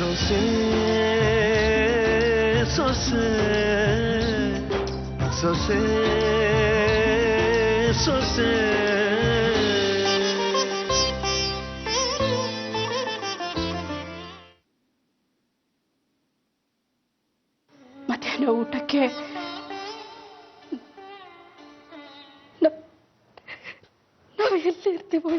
ಸೊಸೆ ಸೊಸೆ ಸೊಸೆ ಸೊಸೆ ಮಧ್ಯಾಹ್ನ ಊಟಕ್ಕೆ ನಾವು ಎಲ್ಲಿ ಇರ್ತೀವೋ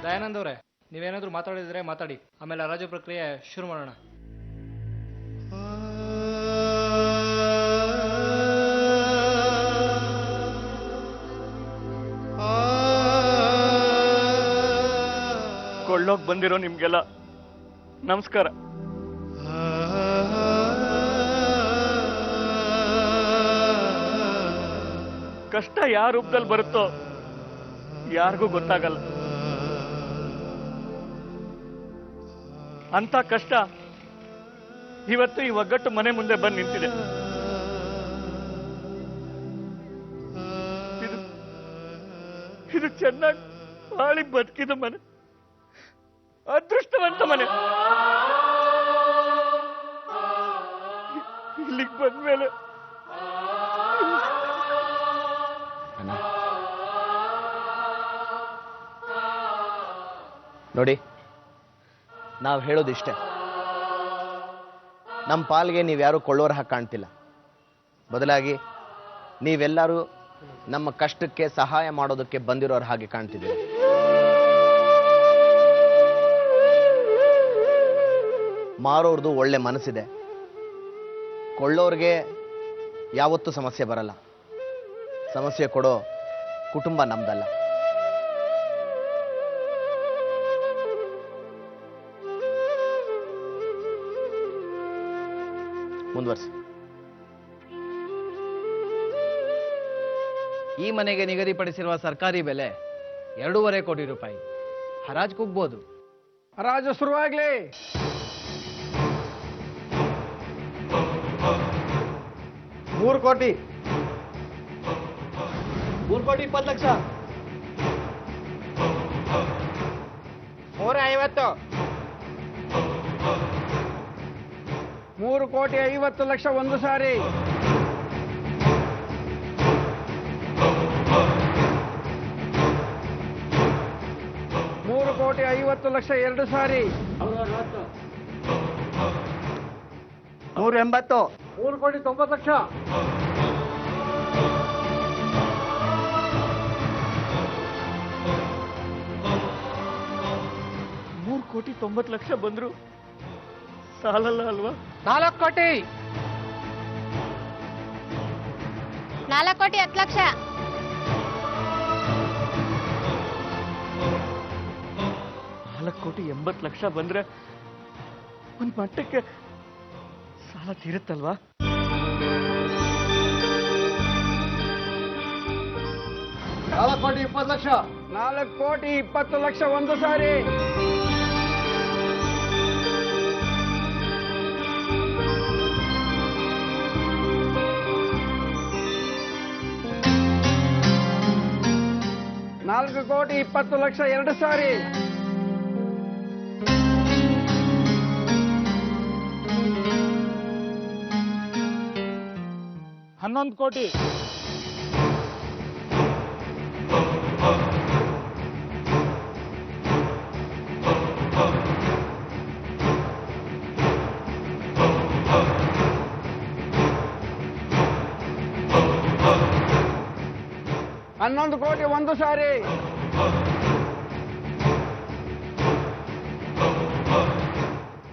ದಯಾನಂದ್ ಅವರೇ, ನೀವೇನಾದ್ರೂ ಮಾತಾಡಿದ್ರೆ ಮಾತಾಡಿ, ಆಮೇಲೆ ಹರಾಜು ಪ್ರಕ್ರಿಯೆ ಶುರು ಮಾಡೋಣ. ಕೊಳ್ಳೋಕ್ ಬಂದಿರೋ ನಿಮ್ಗೆಲ್ಲ ನಮಸ್ಕಾರ. ಕಷ್ಟ ಯಾವ ರೂಪದಲ್ಲಿ ಬರುತ್ತೋ ಯಾರಿಗೂ ಗೊತ್ತಾಗಲ್ಲ. ಅಂತ ಕಷ್ಟ ಇವತ್ತು ಈ ಒಗ್ಗಟ್ಟು ಮನೆ ಮುಂದೆ ಬಂದು ನಿಂತಿದೆ. ಇದು ಚೆನ್ನಾಗಿ ಬಾಳಿ ಬದುಕಿದ ಮನೆ, ಅದೃಷ್ಟವಂತ ಮನೆ. ಇಲ್ಲಿಗೆ ಬಂದ್ಮೇಲೆ ನೋಡಿ, ನಾವು ಹೇಳೋದಿಷ್ಟೇ, ನಮ್ಮ ಪಾಲ್ಗೆ ನೀವ್ಯಾರೂ ಕೊಳ್ಳೋರ ಹಾಗೆ ಕಾಣ್ತಿಲ್ಲ. ಬದಲಾಗಿ ನೀವೆಲ್ಲರೂ ನಮ್ಮ ಕಷ್ಟಕ್ಕೆ ಸಹಾಯ ಮಾಡೋದಕ್ಕೆ ಬಂದಿರೋರ ಹಾಗೆ ಕಾಣ್ತಿದ್ದೀರಿ. ಮಾರೋರ್ದು ಒಳ್ಳೆ ಮನಸ್ಸಿದೆ, ಕೊಳ್ಳೋರ್ಗೆ ಯಾವತ್ತೂ ಸಮಸ್ಯೆ ಬರಲ್ಲ. ಸಮಸ್ಯೆ ಕೊಡೋ ಕುಟುಂಬ ನಮ್ದಲ್ಲ. ಮುಂದುವರಿಸಿ. ಈ ಮನೆಗೆ ನಿಗದಿಪಡಿಸಿರುವ ಸರ್ಕಾರಿ ಬೆಲೆ 2.5 ಕೋಟಿ ರೂಪಾಯಿ. ಹರಾಜು ಕುಗ್ಬೋದು. ಹರಾಜು ಶುರುವಾಗ್ಲಿ. 3 ಕೋಟಿ. 3,20,00,000. 350. 3,50,00,000 ಒಂದು ಸಾರಿ. 3,50,00,000 ಎರಡು ಸಾರಿ. 380. 3,90,00,000. 3,90,00,000 ಬಂದ್ರು ಸಾಲಲ್ಲ ಅಲ್ವಾ? 4 ಕೋಟಿ. 4,10,00,000. 4,80,00,000 ಬಂದ್ರೆ ಒಂದ್ ಮಟ್ಟಕ್ಕೆ ಸಾಲ ತೀರುತ್ತಲ್ವಾ? 4,20,00,000. 4,20,00,000 ಒಂದು ಸಾರಿ. 5,50,00,000. 4,20,00,000 2 ಸಾರಿ. 11 ಕೋಟಿ. 11 ಕೋಟಿ 1 ಸಾರಿ.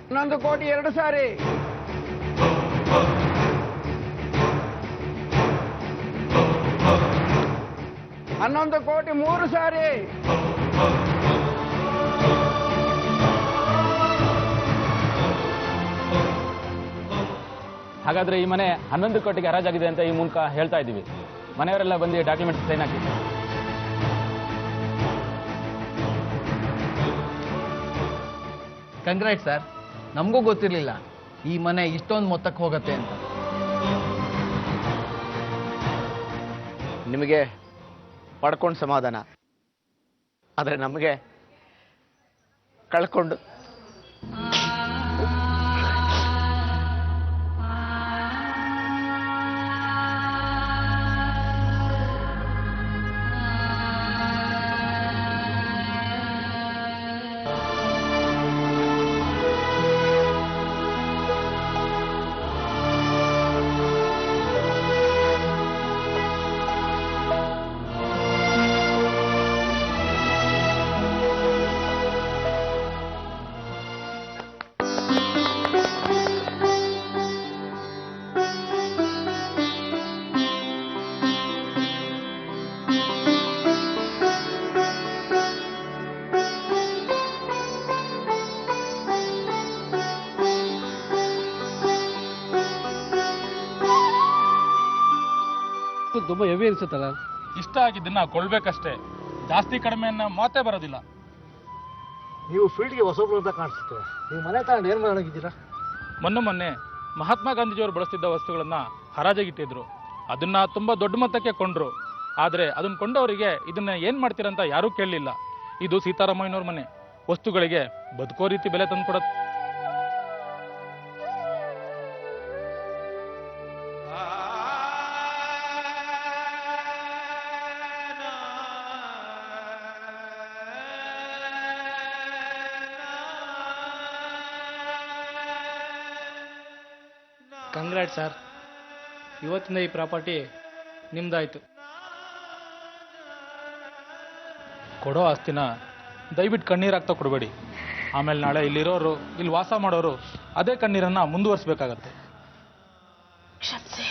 11 ಕೋಟಿ 2 ಸಾರಿ. 11 ಕೋಟಿ 3 ಸಾರಿ. ಹಾಗಾದ್ರೆ ಈ ಮನೆ 11 ಕೋಟಿಗೆ ಹರಾಜಾಗಿದೆ ಅಂತ ಈ ಮೂಲಕ ಹೇಳ್ತಾ ಇದ್ದೀವಿ. ಮನೆಯವರೆಲ್ಲ ಬಂದು ಡಾಕ್ಯುಮೆಂಟ್ಸ್ ಸೈನ್ ಹಾಕಿ. ಕಂಗ್ರಾಟ್ ಸರ್, ನಮಗೂ ಗೊತ್ತಿರಲಿಲ್ಲ ಈ ಮನೆ ಇಷ್ಟೊಂದು ಮೊತ್ತಕ್ಕೆ ಹೋಗುತ್ತೆ ಅಂತ. ನಿಮಗೆ ಪಡ್ಕೊಂಡು ಸಮಾಧಾನ, ಆದರೆ ನಮಗೆ ಕಳ್ಕೊಂಡು. ತುಂಬ ಹೆವಿ ಅನ್ಸುತ್ತಲ್ಲ. ಇಷ್ಟ ಆಗಿದ್ದನ್ನ ಕೊಳ್ಬೇಕಷ್ಟೇ, ಜಾಸ್ತಿ ಕಡಿಮೆ ಅನ್ನೋ ಮಾತೇ ಬರೋದಿಲ್ಲ. ನೀವು ಫೀಲ್ಡ್ಗೆ ಹೊಸಬ್ರು ಅಂತ ಕಾಣಿಸುತ್ತೆ. ನೀವು ಮನೆ ತಗೊಂಡು ಏನು ಮಾಡೋಗಿದ್ದೀರಾ? ಮೊನ್ನೆ ಮಹಾತ್ಮ ಗಾಂಧೀಜಿಯವರು ಬಳಸ್ತಿದ್ದ ವಸ್ತುಗಳನ್ನ ಹರಾಜಾಗಿಟ್ಟಿದ್ರು. ಅದನ್ನ ತುಂಬಾ ದೊಡ್ಡ ಮೊತ್ತಕ್ಕೆ ಕೊಂಡ್ರು. ಆದ್ರೆ ಅದನ್ನ ಕೊಂಡವರಿಗೆ ಇದನ್ನ ಏನ್ ಮಾಡ್ತೀರಂತ ಯಾರೂ ಕೇಳಲಿಲ್ಲ. ಇದು ಸೀತಾರಾಮಯ್ಯನವ್ರ ಮನೆ. ವಸ್ತುಗಳಿಗೆ ಬದುಕೋ ರೀತಿ ಬೆಲೆ ತಂದ್ಕೊಡತ್ತೆ. ಕಂಗ್ರಾಟ್ ಸರ್, ಇವತ್ತಿಂದ ಈ ಪ್ರಾಪರ್ಟಿ ನಿಮ್ದಾಯ್ತು. ಕೊಡೋ ಆಸ್ತಿನ ದಯವಿಟ್ಟು ಕಣ್ಣೀರಾಗ್ತಾ ಕೊಡಬೇಡಿ. ಆಮೇಲೆ ನಾಳೆ ಇಲ್ಲಿರೋರು, ಇಲ್ಲಿ ವಾಸ ಮಾಡೋರು ಅದೇ ಕಣ್ಣೀರನ್ನ ಮುಂದುವರಿಸಬೇಕಾಗತ್ತೆ. ಕ್ಷಮಿಸಿ.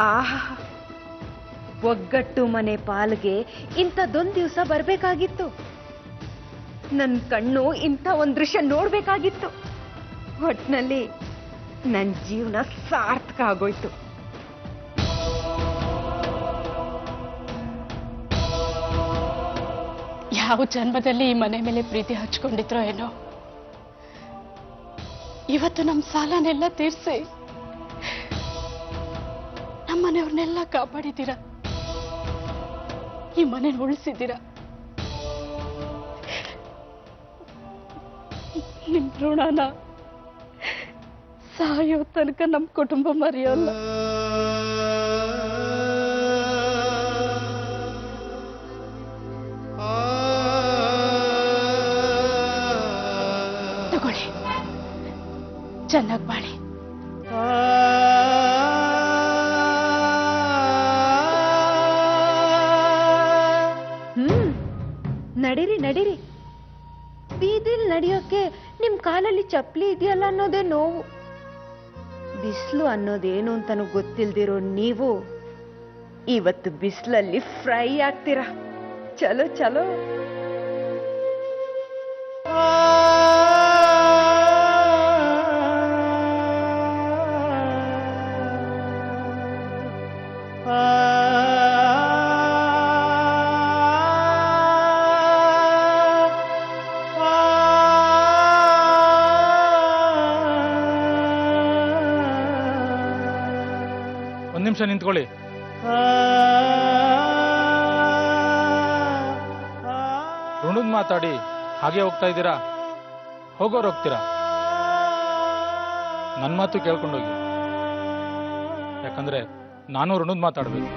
ಆಹಾ, ಒಗ್ಗಟ್ಟು ಮನೆ ಪಾಲ್ಗೆ ಇಂಥದ್ದೊಂದು ದಿವಸ ಬರಬೇಕಾಗಿತ್ತು. ನನ್ನ ಕಣ್ಣು ಇಂಥ ಒಂದು ದೃಶ್ಯ ನೋಡ್ಬೇಕಾಗಿತ್ತು. ಒಟ್ನಲ್ಲಿ ನನ್ನ ಜೀವನ ಸಾರ್ಥಕ ಆಗೋಯ್ತು. ಯಾವ ಜನ್ಮದಲ್ಲಿ ಈ ಮನೆ ಮೇಲೆ ಪ್ರೀತಿ ಹಚ್ಕೊಂಡಿದ್ರೋ ಏನೋ, ಇವತ್ತು ನಮ್ಮ ಸಾಲನೆಲ್ಲ ತೀರಿಸಿ ನಮ್ಮನೆಯವ್ರನ್ನೆಲ್ಲ ಕಾಪಾಡಿದ್ದೀರ, ಈ ಮನೆ ಉಳಿಸಿದ್ದೀರ. ನಿಮ್ ಋಣನ ಸಾಯೋ ತನಕ ನಮ್ಮ ಕುಟುಂಬ ಮರೆಯೋಲ್ಲ. ತಗೊಳ್ಳಿ, ಚೆನ್ನಾಗಿ ಬಾಳಿ. ನಡೀರಿ ನಡೀರಿ. ಬೀದಿಲ್ ನಡೆಯೋಕೆ ನಿಮ್ ಕಾಲಲ್ಲಿ ಚಪ್ಪಲಿ ಇದೆಯಲ್ಲ ಅನ್ನೋದೇ ನೋವು. ಬಿಸಿಲು ಅನ್ನೋದೇನು ಅಂತಾನು ಗೊತ್ತಿಲ್ದಿರೋ ನೀವು ಇವತ್ತು ಬಿಸಿಲಲ್ಲಿ ಫ್ರೈ ಆಗ್ತೀರಾ. ಚಲೋ ಚಲೋ. ಒಂದ್ ನಿಮಿಷ ನಿಂತ್ಕೊಳ್ಳಿ. ಋಣದ್ ಮಾತಾಡಿ ಹಾಗೆ ಹೋಗ್ತಾ ಇದ್ದೀರಾ? ಹೋಗೋರು ಹೋಗ್ತೀರಾ? ನನ್ನ ಮಾತು ಕೇಳ್ಕೊಂಡೋಗಿ. ಯಾಕಂದ್ರೆ ನಾನು ಋಣದ್ ಮಾತಾಡ್ಬೇಕು.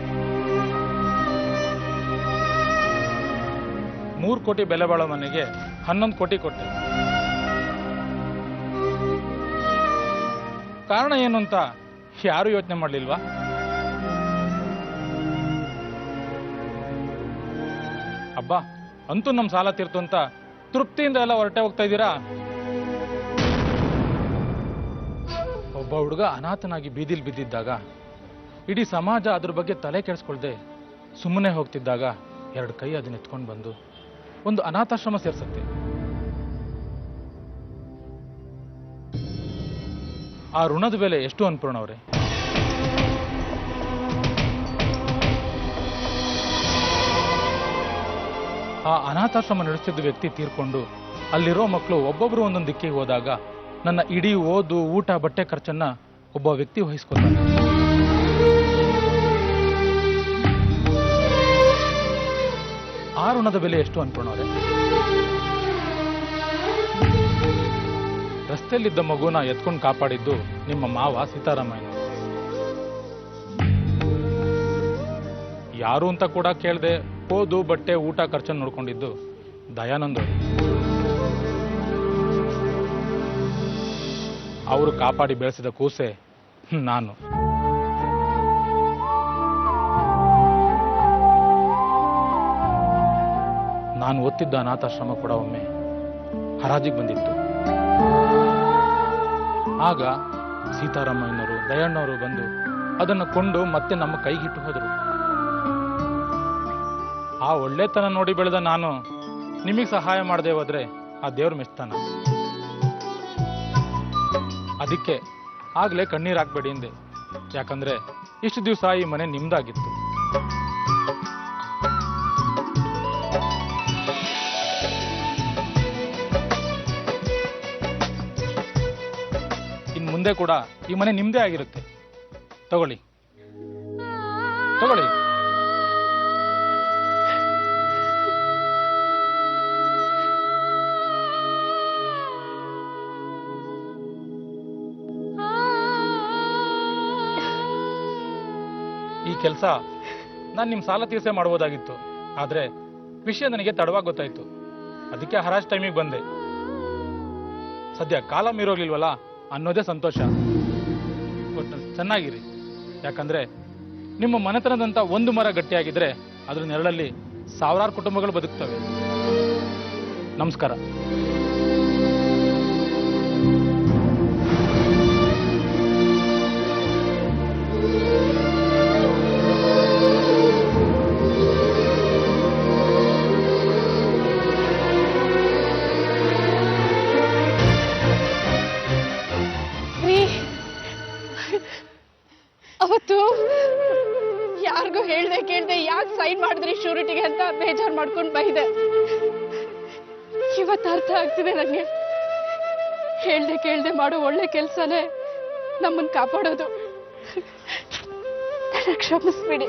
3 ಕೋಟಿ ಬೆಲೆ ಬಾಳೋ ಮನೆಗೆ 11 ಕೋಟಿ ಕೊಟ್ಟೆ. ಕಾರಣ ಏನು ಅಂತ ಯಾರು ಯೋಚನೆ ಮಾಡ್ಲಿಲ್ವಾ? ಅಬ್ಬಾ, ಅಂತೂ ನಮ್ಮ ಸಾಲ ತೀರ್ತು ಅಂತ ತೃಪ್ತಿಯಿಂದ ಎಲ್ಲ ಹೊರಟೆ ಹೋಗ್ತಾ ಇದ್ದೀರಾ? ಒಬ್ಬ ಹುಡುಗ ಅನಾಥನಾಗಿ ಬೀದಿಲ್ ಬಿದ್ದಿದ್ದಾಗ ಇಡೀ ಸಮಾಜ ಅದ್ರ ಬಗ್ಗೆ ತಲೆ ಕೆಡಿಸ್ಕೊಳ್ದೆ ಸುಮ್ಮನೆ ಹೋಗ್ತಿದ್ದಾಗ 2 ಕೈ ಅದನ್ನ ಎತ್ಕೊಂಡು ಬಂದು ಒಂದು ಅನಾಥಾಶ್ರಮ ಸೇರ್ಸತ್ತೆ. ಆ ಋಣದ ಬೆಲೆ ಎಷ್ಟು ಅನ್ಪೂರ್ಣವ್ರೆ? ಆ ಅನಾಥಾಶ್ರಮ ನಡೆಸ್ತಿದ್ದ ವ್ಯಕ್ತಿ ತೀರ್ಕೊಂಡು ಅಲ್ಲಿರೋ ಮಕ್ಕಳು ಒಬ್ಬೊಬ್ರು ಒಂದೊಂದು ದಿಕ್ಕಿಗೆ ಹೋದಾಗ ನನ್ನ ಇಡೀ ಓದು, ಊಟ, ಬಟ್ಟೆ ಖರ್ಚನ್ನ ಒಬ್ಬ ವ್ಯಕ್ತಿ ವಹಿಸ್ಕೊತಾನೆ. ಆ ಋಣದ ಬೆಲೆ ಎಷ್ಟು ಅನ್ಕೊಂಡವ್ರೆ? ರಸ್ತೆಯಲ್ಲಿದ್ದ ಮಗುನ ಎತ್ಕೊಂಡು ಕಾಪಾಡಿದ್ದು ನಿಮ್ಮ ಮಾವ ಸೀತಾರಾಮಯ್ಯ. ಯಾರು ಅಂತ ಕೂಡ ಕೇಳದೆ ಓದು, ಬಟ್ಟೆ, ಊಟ ಖರ್ಚನ್ನು ನೋಡ್ಕೊಂಡಿದ್ದು ದಯಾನಂದ್ ಅವರು ಕಾಪಾಡಿ ಬೆಳೆಸಿದ ಕೂಸೆ ನಾನು. ನಾನು ಒತ್ತಿದ್ದ ಅನಾಥಾಶ್ರಮ ಕೂಡ ಒಮ್ಮೆ ಹರಾಜಿಗೆ ಬಂದಿತ್ತು. ಆಗ ಸೀತಾರಾಮಯ್ಯನವರು, ದಯಣ್ಣವರು ಬಂದು ಅದನ್ನು ಕೊಂಡು ಮತ್ತೆ ನಮ್ಮ ಕೈಗಿಟ್ಟು ಹೋದರು. ಆ ಒಳ್ಳೆತನ ನೋಡಿ ಬೆಳೆದ ನಾನು ನಿಮಗೆ ಸಹಾಯ ಮಾಡದೆ ಹೋದ್ರೆ ಆ ದೇವ್ರ ಮೆಚ್ತಾನ. ಅದಕ್ಕೆ ಆಗ್ಲೇ ಕಣ್ಣೀರ್ ಹಾಕ್ಬೇಡಿ ಎಂದೆ. ಯಾಕಂದ್ರೆ ಇಷ್ಟು ದಿವಸ ಈ ಮನೆ ನಿಮ್ದಾಗಿತ್ತು. ಇನ್ ಮುಂದೆ ಕೂಡ ಈ ಮನೆ ನಿಮ್ದೇ ಆಗಿರುತ್ತೆ. ತಗೊಳ್ಳಿ ತಗೊಳ್ಳಿ. ಈ ಕೆಲಸ ನಾನು ನಿಮ್ಮ ಸಾಲ ತೀರ್ಸೆ ಮಾಡ್ಬೋದಾಗಿತ್ತು. ಆದ್ರೆ ವಿಷಯ ನನಗೆ ತಡವಾಗಿ ಗೊತ್ತಾಯ್ತು. ಅದಕ್ಕೆ ಹರಾಜ್ ಟೈಮಿಗೆ ಬಂದೆ. ಸದ್ಯ ಕಾಲ ಮೀರೋಗ್ಲಿಲ್ವಲ್ಲ ಅನ್ನೋದೇ ಸಂತೋಷ. ಒಟ್ಟಿನಲ್ಲಿ ಚೆನ್ನಾಗಿರಿ. ಯಾಕಂದ್ರೆ ನಿಮ್ಮ ಮನೆತನದಂತ ಒಂದು ಮರ ಗಟ್ಟಿಯಾಗಿದ್ರೆ ಅದ್ರ ನೆರಳಲ್ಲಿ ಸಾವಿರಾರು ಕುಟುಂಬಗಳು ಬದುಕ್ತವೆ. ನಮಸ್ಕಾರ. ಅವತ್ತು ಯಾರಿಗೂ ಹೇಳ್ದೆ ಕೇಳ್ದೆ ಯಾಕೆ ಸೈನ್ ಮಾಡಿದ್ರಿ ಶ್ಯೂರಿಟಿಗೆ ಅಂತ ಬೇಜಾರು ಮಾಡ್ಕೊಂಡು ಬೈದೆ. ಇವತ್ತು ಅರ್ಥ ಆಗ್ತಿದೆ ನಂಗೆ. ಹೇಳ್ದೆ ಕೇಳ್ದೆ ಮಾಡೋ ಒಳ್ಳೆ ಕೆಲಸನೇ ನಮ್ಮನ್ನು ಕಾಪಾಡೋದು. ಕ್ಷಮಿಸ್ಬಿಡಿ.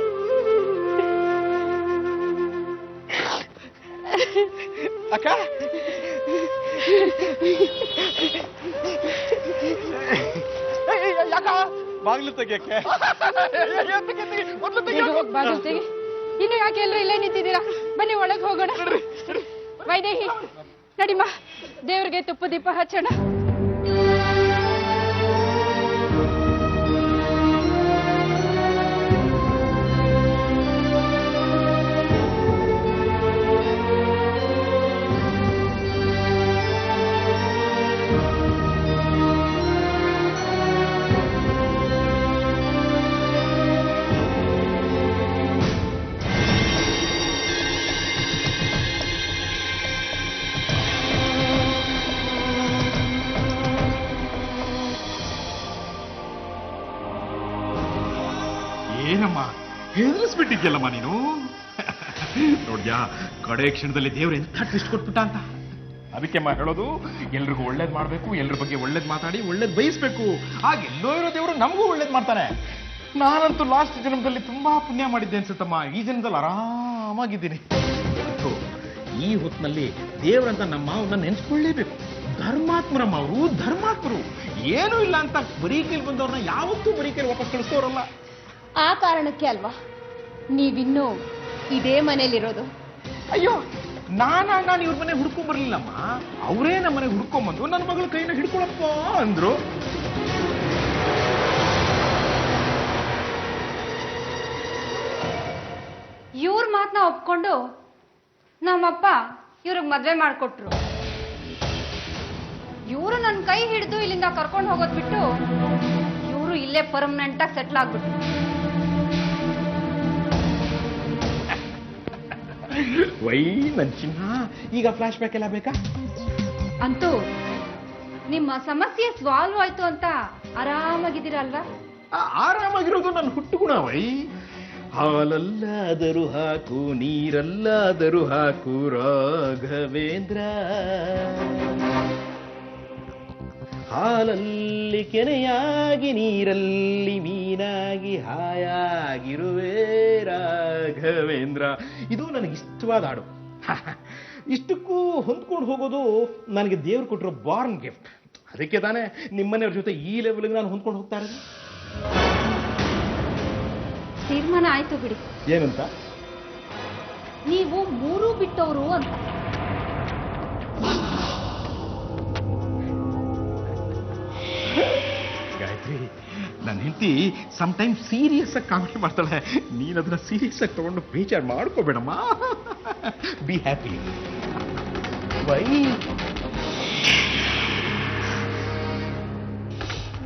ಅಕ್ಕ, ಬಾಗ್ಲು ತೆಗಿಯಕ್ಕೆ ಬಾಗಿಲು ತೆಗಿ. ಇನ್ನು ಯಾಕೆ ಎಲ್ಲರೂ ಇಲ್ಲೇ ನಿಂತಿದ್ದೀರಾ? ಬನ್ನಿ ಒಳಗೆ ಹೋಗೋಣ. ವೈದೇಹಿ ನಡಿಮ್ಮ, ದೇವ್ರಿಗೆ ತುಪ್ಪ ದೀಪ ಹಚ್ಚೋಣ. ಹೆದರಿಸ್ಬಿಟ್ಟಿದ್ಯಲ್ಲಮ್ಮ ನೀನು. ನೋಡ್ಯಾ, ಕಡೆ ಕ್ಷಣದಲ್ಲಿ ದೇವ್ರು ಎಂಥ ಟ್ವಿಸ್ಟ್ ಕೊಟ್ಬಿಟ್ಟ ಅಂತ. ಅದಕ್ಕೆ ಹೇಳೋದು, ಎಲ್ರಿಗೂ ಒಳ್ಳೇದ್ ಮಾಡ್ಬೇಕು, ಎಲ್ರ ಬಗ್ಗೆ ಒಳ್ಳೇದ್ ಮಾತಾಡಿ ಒಳ್ಳೇದ್ ಬಯಸ್ಬೇಕು. ಹಾಗೆಲ್ಲೋ ಇರೋ ದೇವರು ನಮಗೂ ಒಳ್ಳೇದ್ ಮಾಡ್ತಾನೆ. ನಾನಂತೂ ಲಾಸ್ಟ್ ಜನ್ಮದಲ್ಲಿ ತುಂಬಾ ಪುಣ್ಯ ಮಾಡಿದ್ದೆ ಅನ್ಸುತ್ತಮ್ಮ. ಈ ಜನ್ಮದಲ್ಲಿ ಆರಾಮಾಗಿದ್ದೀನಿ. ಈ ಹೊತ್ತಿನಲ್ಲಿ ದೇವರಂತ ನಮ್ಮ ಮಾವನ್ನ ನೆನ್ಸ್ಕೊಳ್ಳೇಬೇಕು. ಧರ್ಮಾತ್ಮರಮ್ಮ ಅವರು, ಧರ್ಮಾತ್ಮರು. ಏನೂ ಇಲ್ಲ ಅಂತ ಬರೀಕೇಲಿ ಬಂದವ್ರನ್ನ ಯಾವತ್ತೂ ಬರೀಕೇಲಿ ವಾಪಸ್ ಕಳಿಸ್ತವ್ರಲ್ಲ. ಆ ಕಾರಣಕ್ಕೆ ಅಲ್ವಾ ನೀವಿನ್ನೂ ಇದೇ ಮನೇಲಿರೋದು? ಅಯ್ಯೋ, ನಾನು ಇವ್ರ ಮನೆ ಹುಡ್ಕೊಂಡ್ ಬರ್ಲಿಲ್ಲಮ್ಮ. ಅವರೇ ನಮ್ಮ ಮನೆಗೆ ಹುಡ್ಕೊಂಬಂದು ನನ್ನ ಮಗಳ ಕೈನ ಹಿಡ್ಕೊಳಪ್ಪ ಅಂದ್ರು. ಇವ್ರ ಮಾತನ್ನ ಒಪ್ಕೊಂಡು ನಮ್ಮಪ್ಪ ಇವ್ರಿಗೆ ಮದ್ವೆ ಮಾಡ್ಕೊಟ್ರು. ಇವರು ನನ್ನ ಕೈ ಹಿಡಿದು ಇಲ್ಲಿಂದ ಕರ್ಕೊಂಡು ಹೋಗೋದ್ ಬಿಟ್ಟು ಇವರು ಇಲ್ಲೇ ಪರ್ಮನೆಂಟ್ ಆಗಿ ಸೆಟ್ಲ್ ಆಗ್ಬಿಟ್ರು. ವೈ ನನ್ ಚಿನ್ನ, ಈಗ ಫ್ಲಾಶ್ ಬ್ಯಾಕ್ ಎಲ್ಲ ಬೇಕಾ? ಅಂತೂ ನಿಮ್ಮ ಸಮಸ್ಯೆ ಸಾಲ್ವ್ ಆಯ್ತು ಅಂತ ಆರಾಮಾಗಿದ್ದೀರಲ್ವಾ? ಆರಾಮಾಗಿರೋದು ನನ್ನ ಹುಟ್ಟುಗುಣ ವೈ. ಹಾಲಲ್ಲಾದರೂ ಹಾಕು, ನೀರಲ್ಲಾದರೂ ಹಾಕು ರಾಘವೇಂದ್ರ. ಹಾಲಲ್ಲಿ ಕೆನೆಯಾಗಿ, ನೀರಲ್ಲಿ ಮೀನಾಗಿ ಹಾಯಾಗಿರುವೆ ರಾಘವೇಂದ್ರ. ಇದು ನನಗೆ ಇಷ್ಟವಾದ ಹಾಡು. ಇಷ್ಟಕ್ಕೂ ಹೊಂದ್ಕೊಂಡು ಹೋಗೋದು ನನಗೆ ದೇವ್ರು ಕೊಟ್ಟಿರೋ ಬಾರ್ನ್ ಗಿಫ್ಟ್. ಅದಕ್ಕೆ ತಾನೇ ನಿಮ್ಮನೆಯವ್ರ ಜೊತೆ ಈ ಲೆವೆಲ್ಗೆ ನಾನು ಹೊಂದ್ಕೊಂಡು ಹೋಗ್ತಾ ಇರೋದು. ತೀರ್ಮಾನ ಆಯ್ತು ಬಿಡಿ. ಏನಂತ? ನೀವು ಮೂರು ಬಿಟ್ಟವರು ಅಂತ. ಗಾಯತ್ರಿ, ನನ್ನ ಹೆಂಡತಿ ಸಮ್ಟೈಮ್ ಸೀರಿಯಸ್ ಆಗಿ ಕಾಮೆಂಟ್ ಮಾಡ್ತಾಳೆ. ನೀನ್ ಅದನ್ನ ಸೀರಿಯಸ್ ಆಗಿ ತಗೊಂಡು ಬೇಜಾರು ಮಾಡ್ಕೋಬೇಡಮ್ಮ. Be happy. ಬೈ.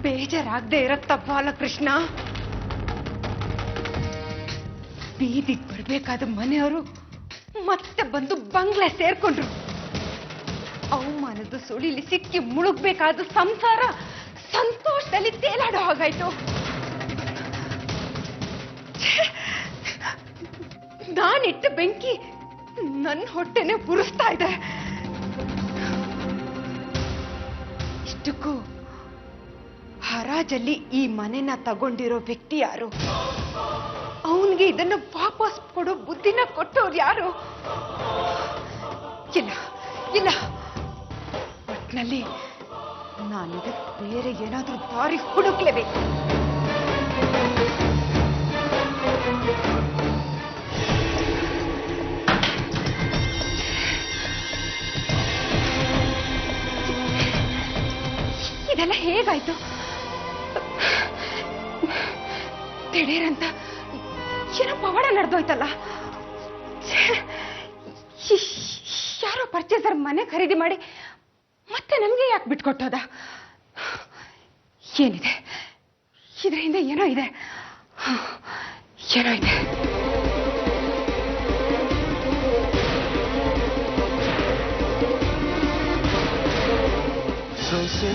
ಬೇಜಾರಾಗದೆ ಇರತ್ತ ಬಾಲಕೃಷ್ಣ. ಬೀದಿಗೆ ಬರ್ಬೇಕಾದ ಮನೆಯವರು ಮತ್ತೆ ಬಂದು ಬಂಗ್ಲೆ ಸೇರ್ಕೊಂಡ್ರು. ಅವಮಾನದ ಸುಳಿಲಿ ಸಿಕ್ಕಿ ಮುಳುಗ್ಬೇಕಾದ ಸಂಸಾರ ಸಂತೋಷದಲ್ಲಿ ತೇಲಾಡೋ ಹಾಗಾಯ್ತು. ನಾನಿಟ್ಟ ಬೆಂಕಿ ನನ್ನ ಹೊಟ್ಟೆನೆ ಉರಿಸ್ತಾ ಇದೆ. ಇಷ್ಟಕ್ಕೂ ಹರಾಜಲ್ಲಿ ಈ ಮನೆನ ತಗೊಂಡಿರೋ ವ್ಯಕ್ತಿ ಯಾರು? ಅವನಿಗೆ ಇದನ್ನು ವಾಪಸ್ ಕೊಡೋ ಬುದ್ಧಿನ ಕೊಟ್ಟವ್ರು ಯಾರು? ಇಲ್ಲ ಇಲ್ಲ, ಒಟ್ನಲ್ಲಿ ನಾನಿದಕ್ಕೆ ಬೇರೆ ಏನಾದ್ರೂ ದಾರಿ ಹುಡುಕ್ಲೇಬೇಕು. ಇದೆಲ್ಲ ಹೇಗಾಯ್ತು? ದಿಢೀರಂತ ಏನೋ ಪವಾಡ ನಡೆದೋಯ್ತಲ್ಲ. ಯಾರೋ ಪರ್ಚೇಸರ್ ಮನೆ ಖರೀದಿ ಮಾಡಿ ಮತ್ತೆ ನಮ್ಗೆ ಯಾಕೆ ಬಿಟ್ಕೊಟ್ಟೋದ? ಏನಿದೆ ಇದ್ರ ಹಿಂದೆ? ಏನೋ ಇದೆ, ಏನೋ ಇದೆ. ಸೊಸೆ